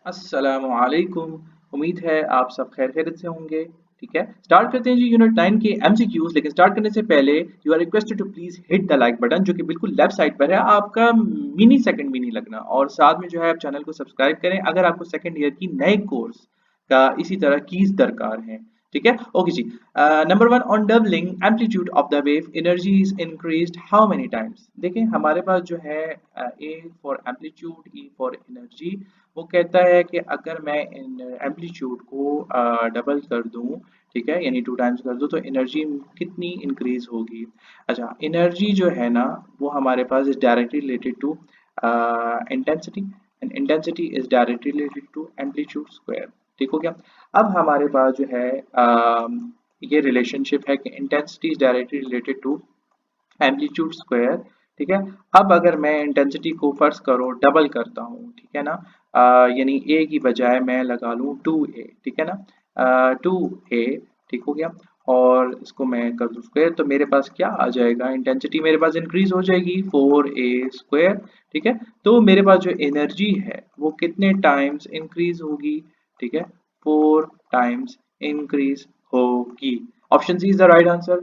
अस्सलामुअलैकुम। उम्मीद है आप सब खैर खैरियत से होंगे। ठीक है, स्टार्ट करते हैं जी यूनिट 9 के एमसीक्यूज। लेकिन स्टार्ट करने से पहले you are requested to please hit the like button, जो कि बिल्कुल लेफ्ट साइड पर है। आपका मिनी सेकंड भी नहीं लगना, और साथ में जो है आप चैनल को सब्सक्राइब करें अगर आपको सेकंड ईयर की नए कोर्स का इसी तरह कीज दरकार है। ठीक है, ओके जी। Number one, on doubling amplitude of the wave energy is increased how many times. देखिए हमारे पास जो है A for amplitude, E for energy. वो कहता है कि अगर मैं इन एम्पलीट्यूड को डबल कर दूं, ठीक है, यानी 2 टाइम्स कर दूं, तो एनर्जी कितनी इंक्रीज होगी। अच्छा, एनर्जी जो है ना वो हमारे पास is directly related to intensity, and intensity is directly related to amplitude square. ठीक हो गया। अब हमारे पास जो है ये रिलेशनशिप है कि intensity is directly related to amplitude square. ठीक है, अब अगर मैं इंटेंसिटी को फर्ज करो डबल करता हूँ, ठीक है ना, यानी ए की बजाय मैं लगा लूँ 2a, ठीक है ना, 2a। ठीक हो गया, और इसको मैं कर दूँ स्क्वायर, तो मेरे पास क्या आ जाएगा, इंटेंसिटी मेरे पास इंक्रीज हो जाएगी 4a²। ठीक है, तो मेरे पास जो एनर्जी है वो कितने टाइम्स इंक्रीज होगी। ठीक है, 4 टाइम्स इंक्रीज होगी। Option C is the right answer.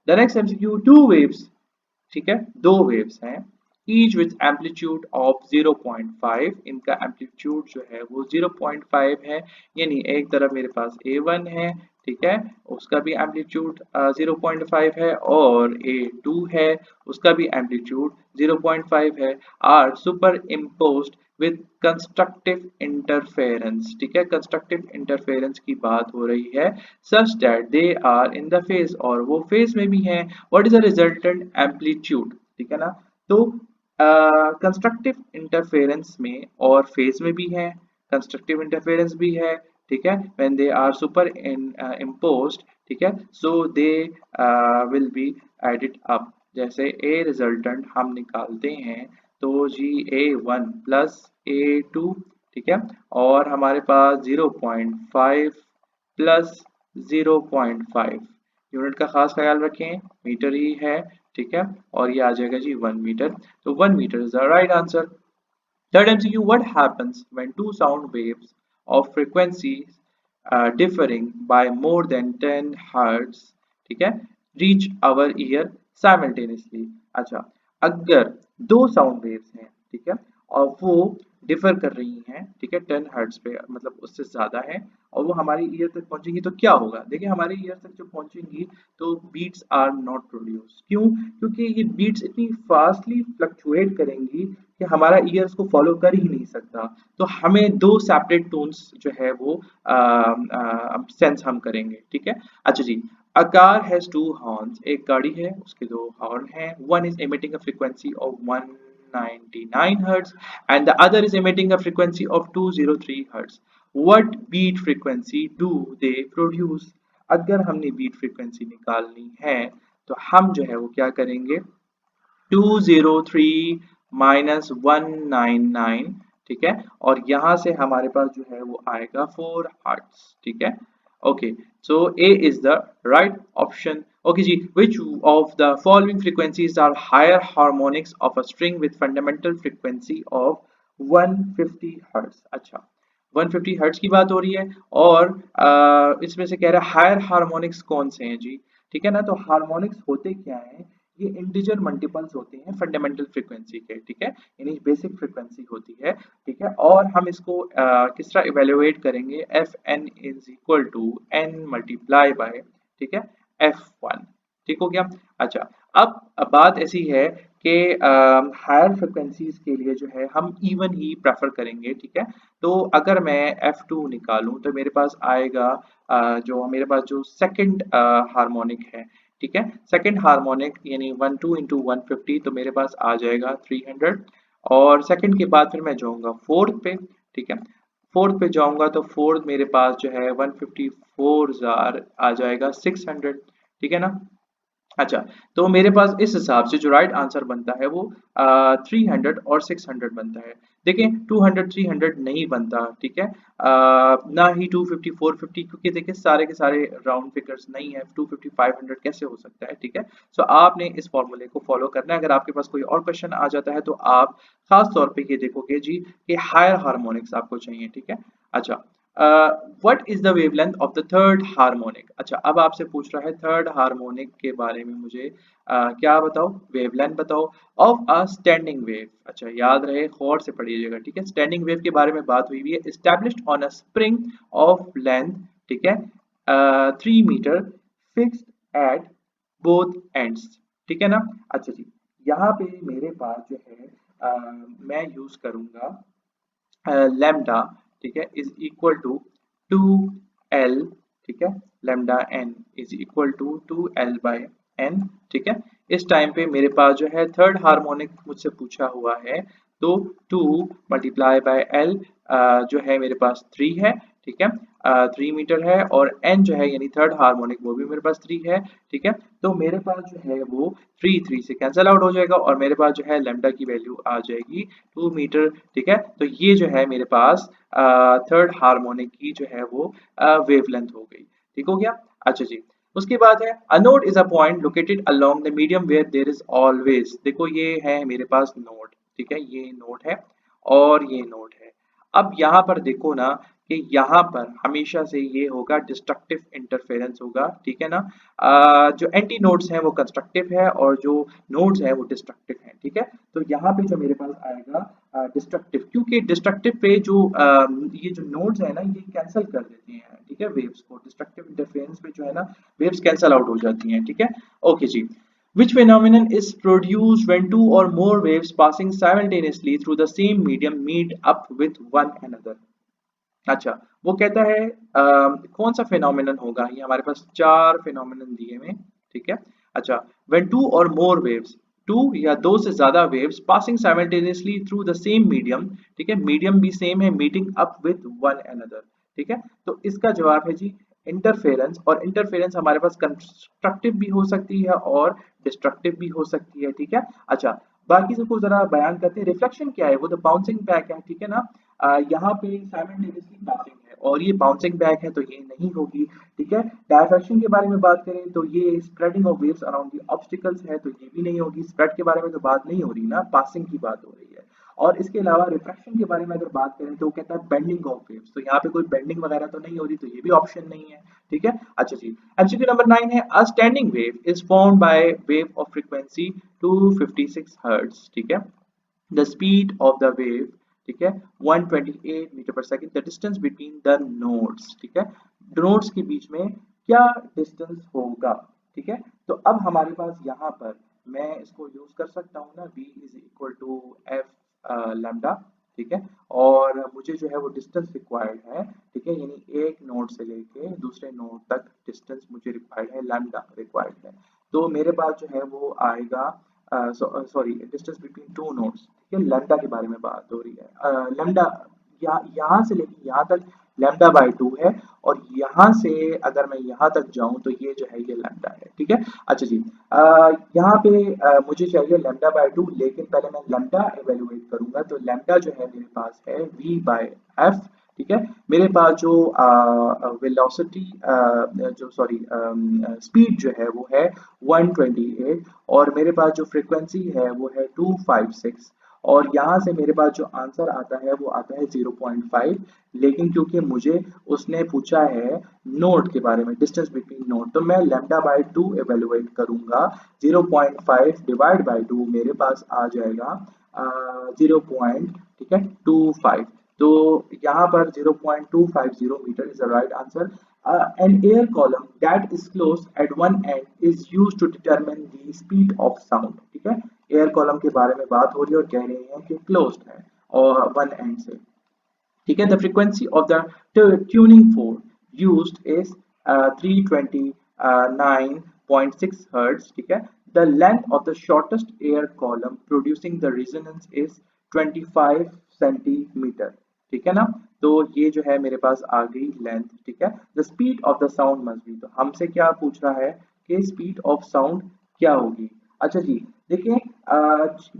The next MCQ, two waves, ठीक है, दो वेव्स हैं, ईच विथ एम्पलीट्यूड ऑफ 0.5। इनका एम्पलीट्यूड जो है वो 0.5 है, यानी एक तरफ मेरे पास A1 है, ठीक है, उसका भी एम्पलीट्यूड 0.5 है, और A2 है, उसका भी एम्पलीट्यूड 0.5 है, are superimposed with constructive interference. ठीक है, कंस्ट्रक्टिव इंटरफेरेंस की बात हो रही है, such that they are in the phase, और वो फेज में भी हैं। What is the resultant amplitude. ठीक है ना, तो कंस्ट्रक्टिव इंटरफेरेंस में और फेज में भी है, कंस्ट्रक्टिव इंटरफेरेंस भी है। ठीक है, when they are superimposed, ठीक है, so they will be added up. जैसे ए रिजल्टेंट हम निकालते हैं, तो जी A1 प्लस A2, ठीक है, और हमारे पास 0.5 प्लस 0.5, यूनिट का खास ख्याल रखें, मीटर ही है। ठीक है, और ये आ जाएगा जी 1 मीटर, तो 1 metre is the right answer. Third MCQ, what happens when two sound waves of frequencies differing by more than 10 hertz, ठीक है, reach our ear simultaneously। अच्छा, अगर दो साउंड वेव्स हैं, ठीक है, और वो डिफर कर रही हैं, ठीक है, 10 हर्ट्ज पे, मतलब उससे ज्यादा है, और वो हमारी ईयर तक पहुंचेंगी, तो क्या होगा। देखिए हमारी ईयर तक जो पहुंचेंगी, तो बीट्स आर नॉट प्रोड्यूस। क्यों? क्योंकि ये बीट्स इतनी फास्टली फ्लक्चुएट करेंगी कि हमारा ईयर उसको फॉलो कर ही नहीं सकता। तो हमें दो सेपरेट टोन्स जो है वो सेंस हम करेंगे। ठीक है, अच्छा जी। A car has two horns, एक गाड़ी है उसके दो हॉर्न हैं। One is emitting a frequency of 199 hertz and the other is emitting a frequency of 203 hertz. What beat frequency do they produce? अगर हमने बीट फ्रीक्वेंसी निकालनी है, तो हम जो है वो क्या करेंगे, 203 माइनस 199, ठीक है, और यहां से हमारे पास जो है वो आएगा 4 हर्ट्ज। ठीक है, okay, so A is the right option. Okay जी, which of the following frequencies are higher harmonics of a string with fundamental frequency of 150 hertz. अच्छा, 150 हर्ट्ज की बात हो रही है, और इसमें से कह रहा है हायर हार्मोनिक्स कौन से हैं जी। ठीक है ना, तो हार्मोनिक्स होते क्या हैं, ये इंटीजर मल्टीपल्स होते हैं फंडामेंटल फ्रीक्वेंसी के। ठीक है, यानी बेसिक फ्रीक्वेंसी होती है। ठीक है, और हम इसको किस तरह इवेलुएट करेंगे, F N is equal to N multiply by, ठीक है, F1। ठीक हो गया। अच्छा, अब बात ऐसी है कि हायर फ्रिक्वेंसीज के लिए जो है हम इवन ही प्रेफर करेंगे। ठीक है, तो अगर मैं F2 निकालूं, तो मेरे पास आएगा जो मेरे पास जो सेकंड हार्मोनिक है, ठीक है, सेकंड हार्मोनिक यानी 12 इंटू 150, तो मेरे पास आ जाएगा 300। और सेकंड के बाद फिर मैं जाऊंगा फोर्थ पे। ठीक है, फोर्थ पे जाऊंगा तो फोर्थ मेरे पास जो है 154 आ जाएगा 600। ठीक है ना, अच्छा, तो मेरे पास इस हिसाब से जो राइट आंसर बनता है वो 300 और 600 बनता है। देखिए 200 300 नहीं बनता, ठीक है। ना ही 250 450, क्योंकि देखिए सारे के सारे राउंड फिगर्स नहीं है। 250 500 कैसे हो सकता है, ठीक है। सो आपने इस फॉर्मूले को फॉलो करना है। अगर आपके पास कोई और क्वेश्चन आ जाता है तो आप खास तौर पे ये देखोगे जी कि हायर हार्मोनिक्स आपको चाहिए, ठीक है। अच्छा, what is the wavelength of the third harmonic. अच्छा, अब आपसे पूछ रहा है थर्ड हार्मोनिक के बारे में मुझे क्या बताओ, वेवलेंथ बताओ ऑफ अ स्टैंडिंग वेव। अच्छा, याद रहे, गौर से पढ़िएगा, ठीक है। स्टैंडिंग वेव के बारे में बात हुई हुई है। Established on a spring of length, ठीक है, 3 metre, fixed at both ends, ठीक है ना। अच्छा जी, यहाँ पे मेरे पास जो है मैं यूज करूंगा लैम्डा, ठीक है, इज इक्वल टू 2l, ठीक है। Lambda n is equal to 2l by n, ठीक है। इस टाइम पे मेरे पास जो है थर्ड हार्मोनिक मुझसे पूछा हुआ है, तो 2 मल्टीप्लाई बाय l जो है मेरे पास 3 है, ठीक है। 3 मीटर है, और n जो है यानी थर्ड हार्मोनिक वो भी मेरे पास 3 है, ठीक है। तो मेरे पास जो है वो 3 से कैंसिल आउट हो जाएगा, और मेरे पास जो है लैम्डा की वैल्यू आ जाएगी 2 मीटर, ठीक है। तो ये जो है मेरे पास थर्ड हार्मोनिक की जो है वो वेवलेंथ हो गई, ठीक हो गया। अच्छा जी, उसके बाद है a node is a point located along the medium where there is always. देखो ये है मेरे पास नोड, ठीक है, ये नोड है और ये नोड है। अब यहाँ पर देखो ना कि यहाँ पर हमेशा से ये होगा डिस्ट्रक्टिव इंटरफेरेंस होगा, ठीक है ना। जो एंटी नोड्स हैं वो कंस्ट्रक्टिव है, और जो नोड्स हैं वो डिस्ट्रक्टिव हैं, ठीक है। तो यहाँ पे जो मेरे पास आएगा डिस्ट्रक्टिव, क्योंकि डिस्ट्रक्टिव पे जो ये जो नोड्स है ना ये कैंसिल कर देते हैं, ठीक है, वेव्स को। डिस्ट्रक्टिव इंटरफेरेंस पे जो है ना वेव्स कैंसिल आउट हो जाती हैं, ठीक है। ओके जी, which phenomenon is produced when two or more waves passing simultaneously through the same medium meet up with one another। अच्छा, वो कहता है कौन सा फिनोमिनन होगा। ये हमारे पास चार फिनोमिनन दिए हुए, ठीक है। अच्छा, व्हेन टू और मोर वेव्स, टू या दो से ज्यादा waves passing simultaneously through the same medium, ठीक है, मीडियम भी सेम है, meeting up with one another, ठीक है। तो इसका जवाब है जी इंटरफेरेंस। और इंटरफेरेंस हमारे पास कंस्ट्रक्टिव भी हो सकती है और डिस्ट्रक्टिव भी हो सकती है, ठीक है। अच्छा, बाकी सबको जरा बयान करते हैं। रिफ्लेक्शन क्या है, वो तो बाउंसिंग बैक है, ठीक है ना। यहाँ पे साइमल्टेनियसली पासिंग है, और ये बाउंसिंग बैक है, तो ये नहीं होगी, ठीक है। डायफ्रैक्शन के बारे में बात करें तो ये spreading of waves around the obstacles है, तो ये भी नहीं होगी। स्प्रेड के बारे में तो बात नहीं हो रही ना, पासिंग की बात हो रही है। और इसके अलावा रिफ्रैक्शन के बारे में अगर बात करें तो वो कहता है बेंडिंग ऑफ वेव्स, तो यहाँ पे कोई बेंडिंग वगैरह तो नहीं हो रही, तो ये भी ऑप्शन नहीं है, ठीक है। अच्छा जी, एमसीक्यू नंबर 9 है a standing wave is formed by wave of frequency 256 hertz, ठीक है। The speed of the wave, ठीक है, 128 मीटर पर second. The distance between the nodes, ठीक है, नोड्स के बीच में क्या डिस्टेंस होगा, ठीक है। तो अब हमारे पास यहाँ पर मैं इसको यूज कर सकता हूँ ना, v is equal to F lambda, ठीक है। और मुझे जो है वो डिस्टेंस रिक्वायर्ड है, ठीक है, यानी एक नोड से लेके दूसरे नोड तक डिस्टेंस मुझे रिक्वायर्ड है, लैम्डा रिक्वायर्ड है। तो मेरे पास जो है वो आएगा sorry distance between two nodes, ठीक है, लैम्डा के बारे में बात हो रही है। लैम्डा यहाँ से लेके यहाँ तक लैम्डा बाय 2 है, और यहाँ से अगर मैं यहाँ तक जाऊं तो ये जो है ये लैम्डा है, ठीक है। अच्छा जी, यहाँ पे मुझे चाहिए लैम्डा बाय 2, लेकिन पहले मैं लैम्डा एवेल्युएट करूंगा। तो लैम्डा जो है मेरे पास है v बाय एफ, ठीक है। मेरे पास जो वेलोसिटी जो सॉरी स्पीड जो है वो है 128, और मेरे पास जो फ्रीक्वेंसी है वो है 256, और यहाँ से मेरे पास जो आंसर आता है वो आता है 0.5। लेकिन क्योंकि मुझे उसने पूछा है नोड के बारे में, डिस्टेंस बिटवीन नोड, तो मैं लैम्डा बाय 2 एवेल्युएट करूंगा। 0.5 डिवाइड बाय 2 मेरे पास आ जाएगा 0 पॉइंट, ठीक है, 25। तो यहाँ पर 0.250 metre is the right answer. An air column that is closed at one end is used to determine the speed of sound, ठीक है। एयर कॉलम के बारे में बात हो रही है और कह रहे हैं कि क्लोज्ड है और वन एंड से, ठीक है। The frequency of the tuning fork used is 329.6 hertz, ठीक है। The length of the shortest air column producing the resonance is 25 centimetre, ठीक है ना। तो ये जो है मेरे पास आ गई लेंथ, ठीक है। The speed of the sound must be, तो हमसे क्या पूछ रहा है कि स्पीड ऑफ साउंड क्या होगी। अच्छा जी, देखिए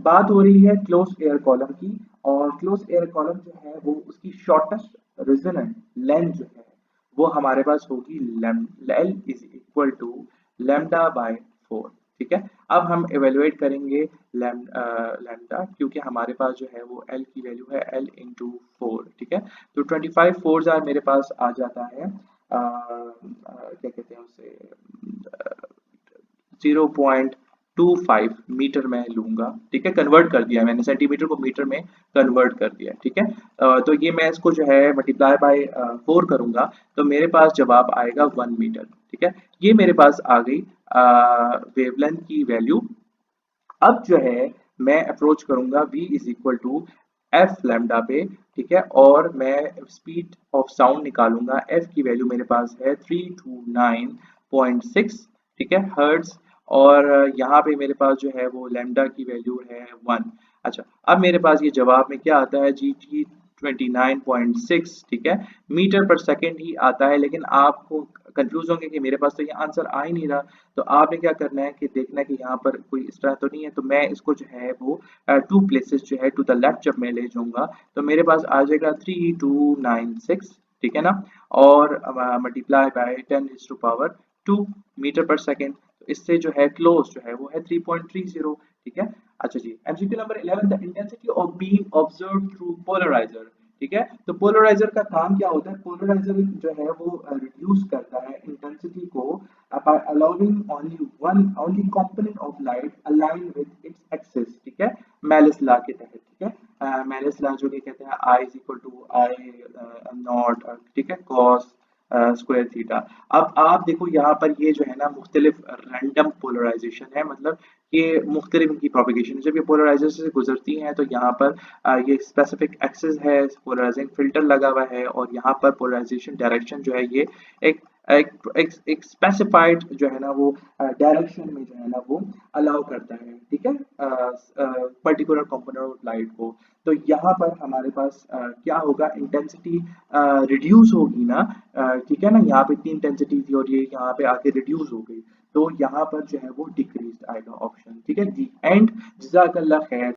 बात हो रही है क्लोज एयर कॉलम की, और क्लोज एयर कॉलम जो है वो उसकी शॉर्टेस्ट रेजोनेंट लेंथ जो है वो हमारे पास होगी L is equal to lambda by 4। ठीक है, अब हम एवेलुएट करेंगे लैम्डा, क्योंकि हमारे पास जो है वो एल की वैल्यू है एल इंटू 4। ठीक है, तो 25 फोर्स आर मेरे पास आ जाता है क्या कहते हैं उसे 0.25 मीटर में लूंगा। ठीक है, कन्वर्ट कर दिया मैंने, सेंटीमीटर को मीटर में कन्वर्ट कर दिया। ठीक है, तो ये मैं इसको जो है मल्टीप्लाई बाय 4 करूंगा तो मेरे पास जवाब आएगा 1 मीटर। ठीक है, ये मेरे पास आ गई वेवलेंथ की वैल्यू। अब जो है मैं अप्रोच करूंगा v is equal to F lambda पे। ठीक है, और मैं स्पीड ऑफ साउंड निकालूंगा, f की वैल्यू मेरे पास है 329.6। ठीक है, हर्ट्ज, और यहाँ पे मेरे पास जो है वो लैम्डा की वैल्यू है 1। अच्छा, अब मेरे पास ये जवाब में क्या आता है, जी टी 29.6। ठीक है, मीटर पर सेकेंड ही आता है, लेकिन आपको कंफ्यूज होंगे कि मेरे पास तो ये आंसर आ ही नहीं रहा। तो आपने क्या करना है कि देखना है कि यहाँ पर कोई इस तरह तो नहीं है, तो मैं इसको जो है वो 2 प्लेसेस जो है टू द लेफ्ट जब मैं ले जाऊंगा तो मेरे पास आ जाएगा 3296। ठीक है ना, और मल्टीप्लाई बाय 10⁻², मीटर पर सेकेंड। तो इससे जो है क्लोज जो है वो है 3.30। ठीक है, अच्छा जी, MCQ number 11, the intensity of beam observe through polarizer. ठीक है, तो पोलराइजर का काम क्या होता है, पोलराइजर जो है वो रिड्यूस करता है इंटेंसिटी को by allowing only component of light align with its axis। ठीक है, मेलिस लॉ के तहत। ठीक है, मेलिस लॉ जो कि कहते हैं I is equal to I naught, ठीक है, cos स्क्वायर थीटा। अब आप देखो यहाँ पर ये जो है ना मुख्तलिफ रैंडम पोलराइजेशन है, मतलब ये मुख्तलिफ इनकी प्रोपिगेशन जब ये पोलराइजेशन से गुजरती हैं तो यहाँ पर ये स्पेसिफिक एक्सिस है, पोलराइजिंग फिल्टर लगा हुआ है, और यहाँ पर पोलराइजेशन डायरेक्शन जो है ये एक एक स्पेसिफाइड जो है ना वो डायरेक्शन में जो है ना वो अलाउ करता है। ठीक है, पर्टिकुलर कंपोनेंट ऑफ लाइट को। तो यहाँ पर हमारे पास क्या होगा, इंटेंसिटी रिड्यूस होगी ना। ठीक है ना, यहाँ पे इतनी इंटेंसिटी थी और ये यहाँ पे आके रिड्यूस हो गई, तो यहाँ पर जो है वो डिक्रीज आएगा ऑप्शन। ठीक है जी, एंड जज़ाकल्लाह खैर।